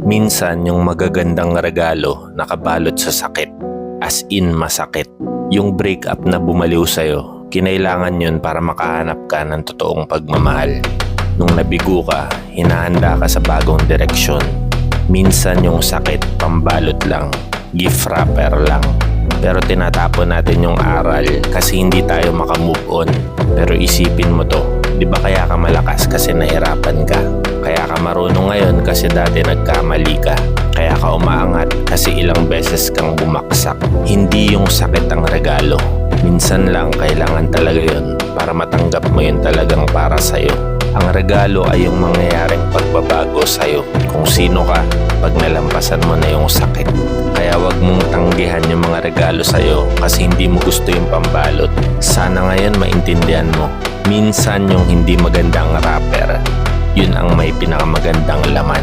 Minsan yung magagandang regalo nakabalot sa sakit, as in masakit. Yung breakup na bumaliw sa'yo, kinailangan yun para makahanap ka ng totoong pagmamahal. Nung nabigo ka, hinahanda ka sa bagong direksyon. Minsan yung sakit pambalot lang, gift wrapper lang. Pero tinatapon natin yung aral kasi hindi tayo makamove on. Pero isipin mo to, di ba kaya ka malakas kasi nahirapan ka? Kaya ka marunong ngayon kasi dati nagkamali ka. Kaya ka umaangat kasi ilang beses kang bumaksak. Hindi yung sakit ang regalo. Minsan lang kailangan talaga yun para matanggap mo yun talagang para sa'yo. Ang regalo ay yung mangyayaring pagbabago sa'yo. Kung sino ka pag nalampasan mo na yung sakit. Kaya wag mong tanggihan yung mga regalo sa'yo kasi hindi mo gusto yung pambalot. Sana ngayon maintindihan mo. Minsan yung hindi magandang wrapper, yun ang may pinakamagandang laman.